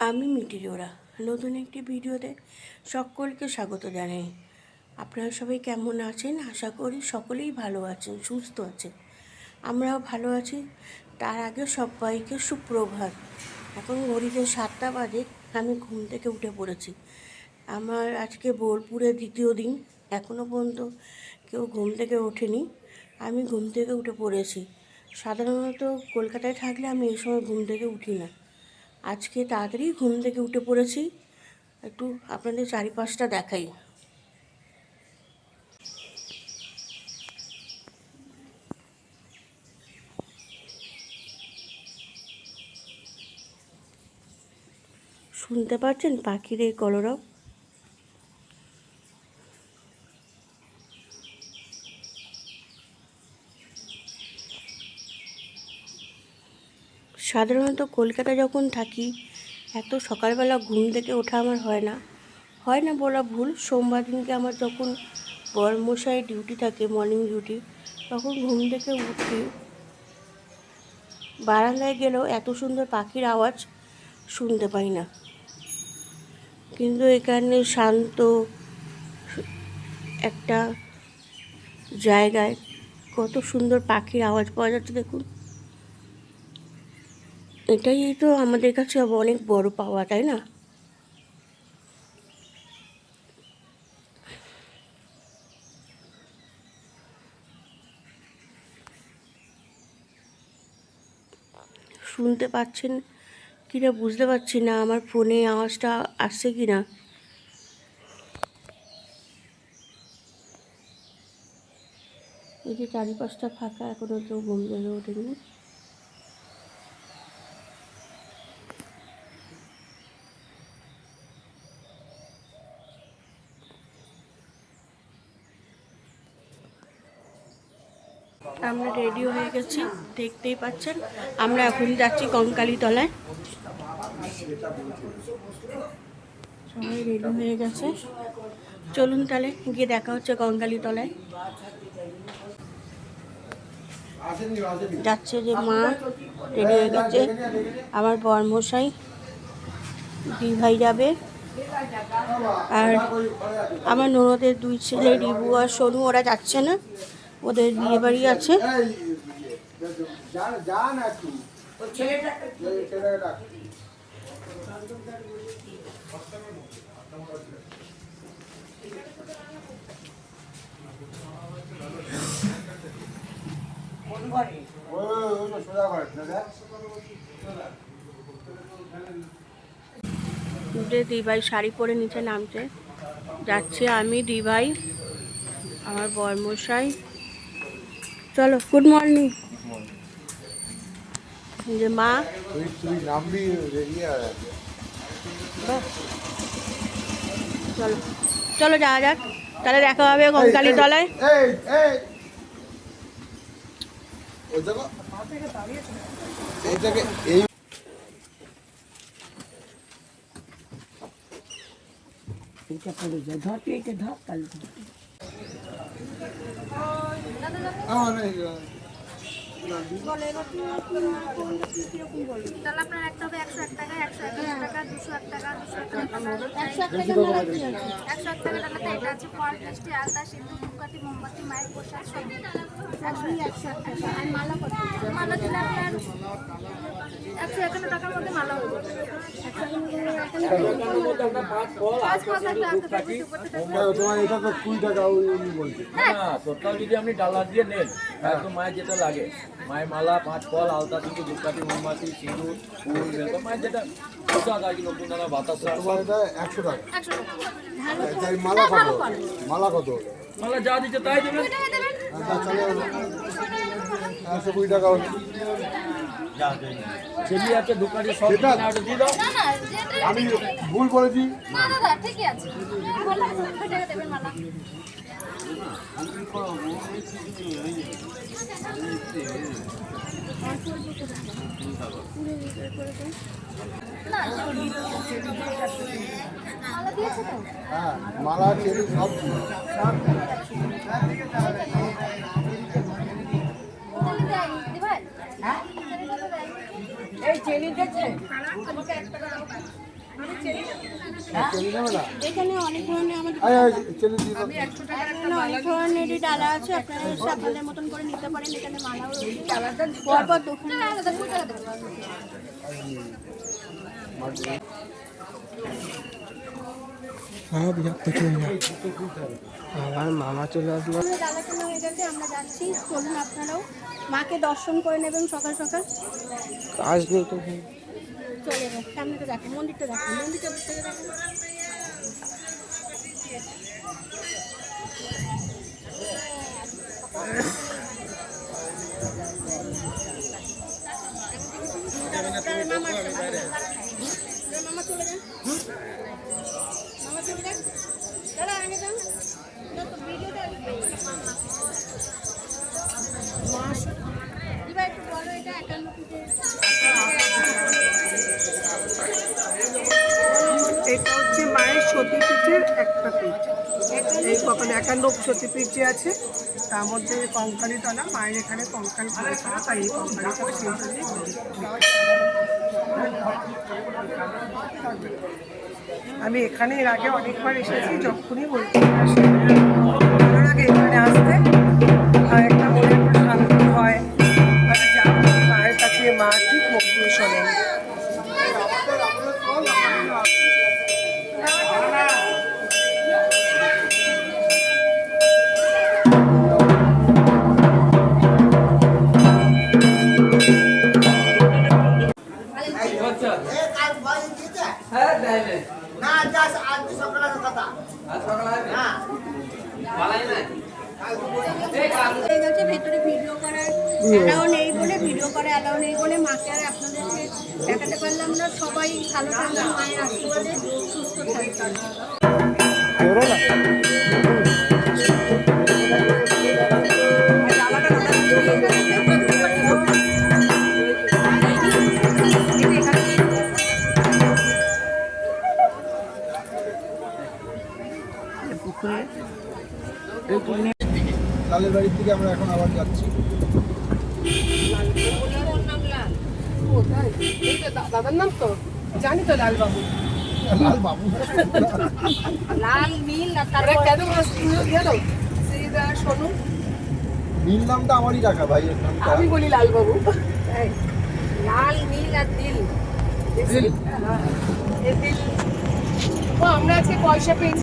আমি মিটি জোড়া নতুন একটি ভিডিওতে সকলকে স্বাগত জানাই। আপনারা সবাই কেমন আছেন? আশা করি সকলেই ভালো আছেন, সুস্থ আছেন। আমরাও ভালো আছি। তার আগে সবাইকে সুপ্রভাত। এখন ঘড়িতে 7টা বাজে। আমি ঘুম থেকে উঠে পড়েছি। আমার আজকে বোলপুরের দ্বিতীয় দিন। এখনও পর্যন্ত কেউ ঘুম থেকে ওঠেনি। আমি ঘুম থেকে উঠে পড়েছি। সাধারণত কলকাতায় থাকলে আমি এই সময় ঘুম থেকে উঠি না। আজকে তাড়াতাড়ি ঘুম থেকে উঠে পড়েছি। একটু আপনাদের চারিপাশটা দেখাই। শুনতে পাচ্ছেন পাখির এই কলরব? সাধারণত কলকাতা যখন থাকি এত সকালবেলা ঘুম থেকে ওঠা আমার হয় না বলা ভুল। সোমবার দিনকে আমার যখন বরমশাই ডিউটি থাকে, মর্নিং ডিউটি, তখন ঘুম থেকে উঠি। বারান্দায় গেলেও এত সুন্দর পাখির আওয়াজ শুনতে পাই না। কিন্তু এখানে শান্ত একটা জায়গায় কত সুন্দর পাখির আওয়াজ পাওয়া যাচ্ছে দেখুন। এটাই তো আমাদের কাছে অনেক বড় পাওয়া, তাই না? শুনতে পাচ্ছেন কিনা বুঝতে পারছি না, আমার ফোনে আওয়াজটা আসছে কি না। এই যে চারিপাশটা ফাঁকা, এখনো কেউ ঘুম থেকে ওঠেনি। আমরা রেডি হয়ে গেছি, দেখতেই পাচ্ছেন। আমরা এখন যাচ্ছি কঙ্কালী তলায়। সবাই রেডি হয়ে গেছে, চলুন তাহলে গিয়ে দেখা হচ্ছে কঙ্কালী তলায়। যাচ্ছে যে মা রেডি হয়ে গেছে, আমার বরমশাই, দিভাই যাবে, আর আমার ননদের 2 ছেলে রিবু আর সোনু, ওরা যাচ্ছে না, ওদের বিয়ে বাড়ি আছে। দিভাই শাড়ি পরে নিচে নামছে, যাচ্ছে আমি, দিভাই, আমার বরমশাই। চলো, গুড মর্নিং। যে মা, চলো চলো যাওয়া যাক, তাহলে দেখা হবে কঙ্কালী তলায়। তাহলে আপনার একটা হবে 101 টাকা, 101 টাকা, 201 টাকা, 201 টাকা, 101 টাকা টাকাতে এটা আছে ফল, মিষ্টি, আলতা, সিঁদুর, ধূপকাঠি, মোমবাতি, মায়ের প্রসাদ সব 101 টাকা। আর মালা কত? মালা দিলে আপনার 151 টাকার মধ্যে মালা হয়ে যাবে। আপনি ডালা দিয়ে নেন, একদম মায়ের যেটা লাগে, মায়ের মালা, 5 ফল, আলতা, সিঁদুর, ধূপকাঠি, মোমবাতি, সিঁদুর, ফুল, মায়ের যেটা প্রসাদ আর কি, নতুন দানা, বাতাসা, 100 টাকা। মালা কত? মালা কত? মালা যা দিচ্ছে তাই দেবেন। 120 টাকা হলো। ছেলে আছে দোকানে সব দিয়ে দাও। আমি ভুল বলেছি। না দাদা ঠিকই আছে, বললাম 100 টাকা দেবেন মালা। হ্যাঁ, মালা চেরি সব এই চেনি দিচ্ছে আমাকে 1 টাকা দাও। চেনি নেবে না এখানে অনেক ধরনের আমাদের চেনি দিয়ে দাও। এখানে অনেক ধরনেরই ডালা আছে, আপনারা এসে আপনাদের মতন করে নিতে পারেন। এখানে মালাও রয়েছে, পরপর দোকানে আমার মামা চলে আসলো। ডালা কেনা হয়ে গেছে, আমরা যাচ্ছি। চলুন আপনারাও মাকে দর্শন করে নেবেন সকাল সকাল। কাজ নেই তো চলে যাবে, সামনে তো দেখো, মন্দিরটা দেখো, মন্দিরটা থেকে দেখো। মামা চলে যান, মামা চলে যান, দাদা আগে যান, ভিডিওটা এবার একটু বলো এটা 51 ফিটের। এটা হচ্ছে মায়ের সতীপীঠের একটা পীঠ। এই কখনো 51 সতীপীঠ যে আছে তার মধ্যে কঙ্কালী তলা, মায়ের এখানে কঙ্কাল করে তলা, তাই এই কঙ্কালী তলা সেই জন্যই আমি এখানে এর আগে অনেকবার এসেছি, যখনই বলছি ভালো লাগে এখানে আসতে, আর একটা মনে একটা শান্তি হয়। আমি যাবো মায়ের কাছে, মা ঠিক মুখ দিয়ে শোনেন। হয়ে গেছে, ভেতরে ভিডিও করার অ্যালাউ নেই বলে, ভিডিও করে অ্যালাউ নেই বলে মাকে আর আপনাদেরকে দেখাতে পারলাম না। সবাই ভালো থাকবেন, মায়ের আশীর্বাদে সুস্থ থাকবেন। লালের বাড়ির থেকে আমরা এখন আবার যাচ্ছি। দাদার নাম তো জানি তো, লালবাবু। লাল বাবু লাল নীল কেন শোনো, নীল নামটা আমারই রাখা ভাই, এর নামটা আমি বলি লালবাবু। লাল নীল আর দিল। ও আমরা আজকে পয়সা পেয়েছি।